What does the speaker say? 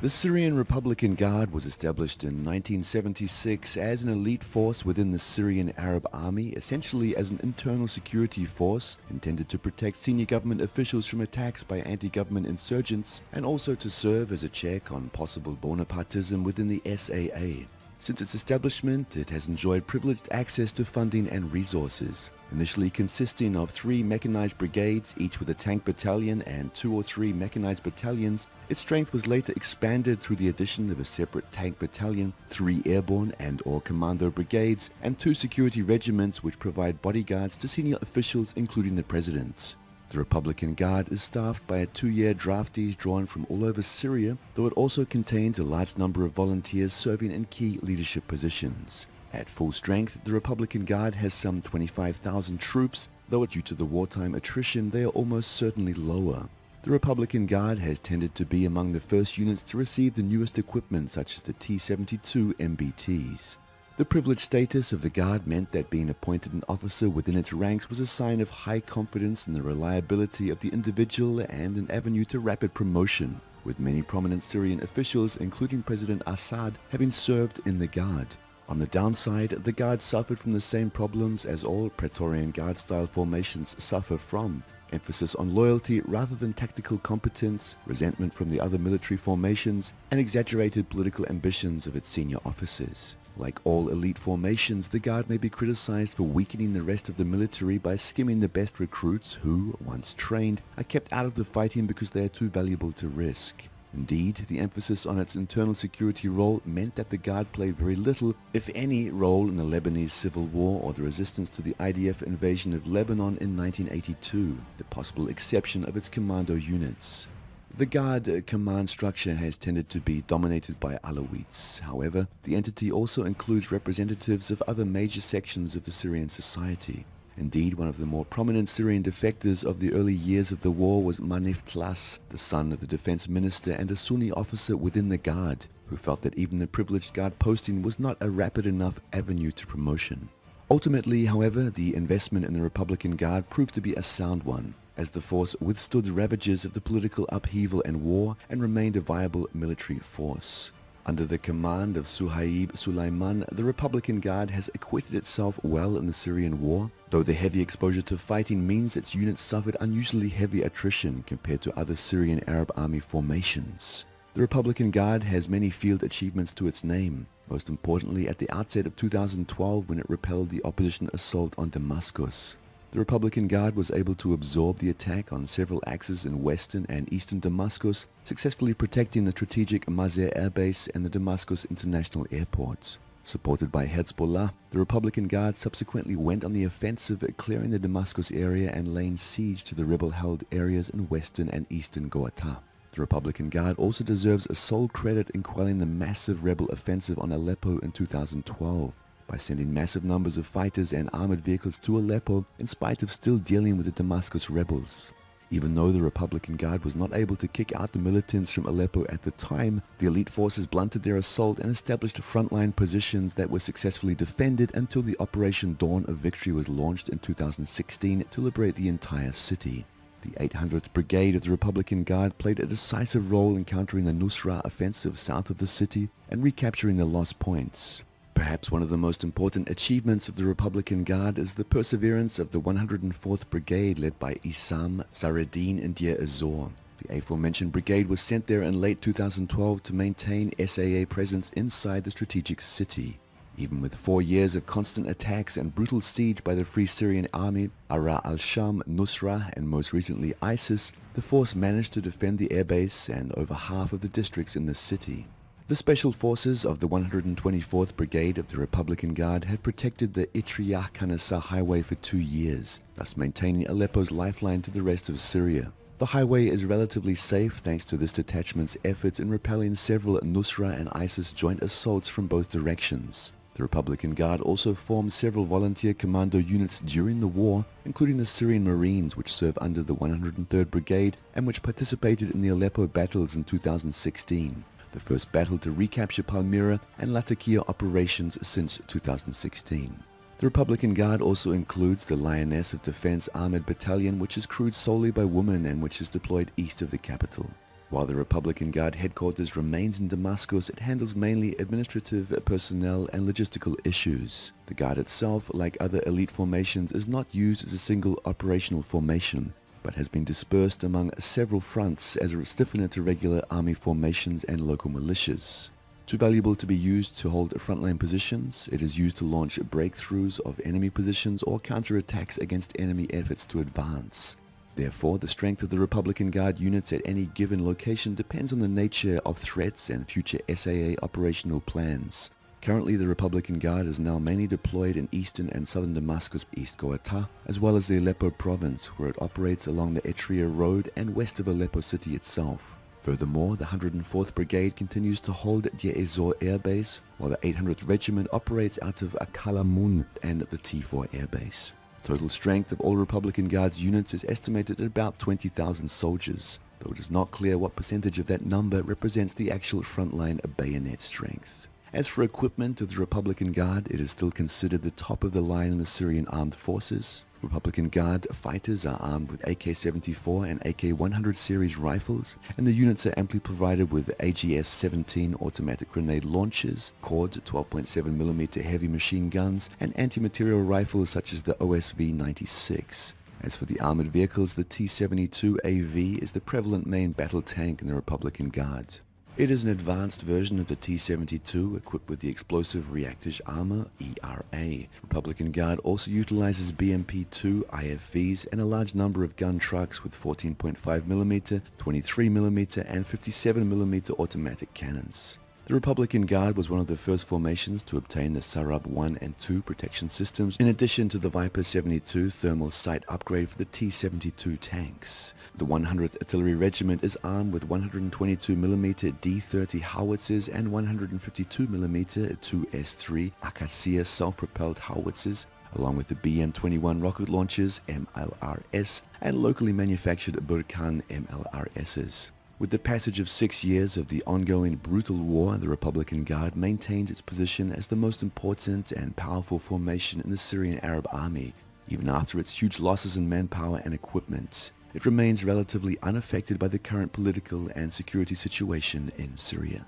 The Syrian Republican Guard was established in 1976 as an elite force within the Syrian Arab Army, essentially as an internal security force intended to protect senior government officials from attacks by anti-government insurgents and also to serve as a check on possible Bonapartism within the SAA. Since its establishment, it has enjoyed privileged access to funding and resources. Initially consisting of 3 mechanized brigades, each with a tank battalion, and 2 or 3 mechanized battalions, its strength was later expanded through the addition of a separate tank battalion, 3 airborne and/or commando brigades, and 2 security regiments which provide bodyguards to senior officials including the president. The Republican Guard is staffed by a 2-year draftees drawn from all over Syria, though it also contains a large number of volunteers serving in key leadership positions. At full strength, the Republican Guard has some 25,000 troops, though due to the wartime attrition they are almost certainly lower. The Republican Guard has tended to be among the first units to receive the newest equipment such as the T-72 MBTs. The privileged status of the Guard meant that being appointed an officer within its ranks was a sign of high confidence in the reliability of the individual and an avenue to rapid promotion, with many prominent Syrian officials, including President Assad, having served in the Guard. On the downside, the Guard suffered from the same problems as all Praetorian Guard-style formations suffer from: emphasis on loyalty rather than tactical competence, resentment from the other military formations, and exaggerated political ambitions of its senior officers. Like all elite formations, the Guard may be criticized for weakening the rest of the military by skimming the best recruits who, once trained, are kept out of the fighting because they are too valuable to risk. Indeed, the emphasis on its internal security role meant that the Guard played very little, if any, role in the Lebanese civil war or the resistance to the IDF invasion of Lebanon in 1982, the possible exception of its commando units. The Guard command structure has tended to be dominated by Alawites. However, the entity also includes representatives of other major sections of the Syrian society. Indeed, one of the more prominent Syrian defectors of the early years of the war was Manif Tlas, the son of the defense minister and a Sunni officer within the Guard, who felt that even the privileged Guard posting was not a rapid enough avenue to promotion. Ultimately, however, the investment in the Republican Guard proved to be a sound one, as the force withstood the ravages of the political upheaval and war and remained a viable military force. Under the command of Suhaib Sulaiman, the Republican Guard has acquitted itself well in the Syrian war, though the heavy exposure to fighting means its units suffered unusually heavy attrition compared to other Syrian Arab Army formations. The Republican Guard has many field achievements to its name, most importantly at the outset of 2012 when it repelled the opposition assault on Damascus. The Republican Guard was able to absorb the attack on several axes in western and eastern Damascus, successfully protecting the strategic Mazar Air Base and the Damascus International Airport. Supported by Hezbollah, the Republican Guard subsequently went on the offensive, clearing the Damascus area and laying siege to the rebel-held areas in western and eastern Ghouta. The Republican Guard also deserves a sole credit in quelling the massive rebel offensive on Aleppo in 2012. By sending massive numbers of fighters and armored vehicles to Aleppo in spite of still dealing with the Damascus rebels. Even though the Republican Guard was not able to kick out the militants from Aleppo at the time, the elite forces blunted their assault and established frontline positions that were successfully defended until the Operation Dawn of Victory was launched in 2016 to liberate the entire city. The 800th Brigade of the Republican Guard played a decisive role in countering the Nusra offensive south of the city and recapturing the lost points. Perhaps one of the most important achievements of the Republican Guard is the perseverance of the 104th Brigade led by Issam Zareddin in Deir ez-Zor. The aforementioned brigade was sent there in late 2012 to maintain SAA presence inside the strategic city. Even with 4 years of constant attacks and brutal siege by the Free Syrian Army, Ara al-Sham, Nusra, and most recently ISIS, the force managed to defend the airbase and over half of the districts in the city. The special forces of the 124th Brigade of the Republican Guard have protected the Itriyah-Kanassa highway for 2 years, thus maintaining Aleppo's lifeline to the rest of Syria. The highway is relatively safe thanks to this detachment's efforts in repelling several Nusra and ISIS joint assaults from both directions. The Republican Guard also formed several volunteer commando units during the war, including the Syrian Marines, which serve under the 103rd Brigade and which participated in the Aleppo battles in 2016. The first battle to recapture Palmyra and Latakia operations since 2016. The Republican Guard also includes the Lioness of Defense Armored Battalion, which is crewed solely by women and which is deployed east of the capital. While the Republican Guard headquarters remains in Damascus, it handles mainly administrative, personnel, and logistical issues. The Guard itself, like other elite formations, is not used as a single operational formation, but has been dispersed among several fronts as a stiffener to regular army formations and local militias. Too valuable to be used to hold frontline positions, it is used to launch breakthroughs of enemy positions or counterattacks against enemy efforts to advance. Therefore, the strength of the Republican Guard units at any given location depends on the nature of threats and future SAA operational plans. Currently, the Republican Guard is now mainly deployed in eastern and southern Damascus, East Ghouta, as well as the Aleppo province, where it operates along the Etria Road and west of Aleppo city itself. Furthermore, the 104th Brigade continues to hold Deir ez-Zor Air Base, while the 800th Regiment operates out of Akalamun and the T4 Air Base. The total strength of all Republican Guards units is estimated at about 20,000 soldiers, though it is not clear what percentage of that number represents the actual frontline bayonet strength. As for equipment of the Republican Guard, it is still considered the top of the line in the Syrian armed forces. Republican Guard fighters are armed with AK-74 and AK-100 series rifles, and the units are amply provided with AGS-17 automatic grenade launchers, Cord 12.7mm heavy machine guns, and anti-material rifles such as the OSV-96. As for the armored vehicles, the T-72AV is the prevalent main battle tank in the Republican Guard. It is an advanced version of the T-72 equipped with the Explosive Reactive Armor, ERA. Republican Guard also utilizes BMP-2 IFVs and a large number of gun trucks with 14.5mm, 23mm, and 57mm automatic cannons. The Republican Guard was one of the first formations to obtain the Sarab 1 and 2 protection systems, in addition to the Viper 72 thermal sight upgrade for the T-72 tanks. The 100th Artillery Regiment is armed with 122mm D-30 howitzers and 152mm 2S3 Acacia self-propelled howitzers, along with the BM-21 rocket launchers MLRS and locally manufactured Burkan MLRSs. With the passage of 6 years of the ongoing brutal war, the Republican Guard maintains its position as the most important and powerful formation in the Syrian Arab Army. Even after its huge losses in manpower and equipment, it remains relatively unaffected by the current political and security situation in Syria.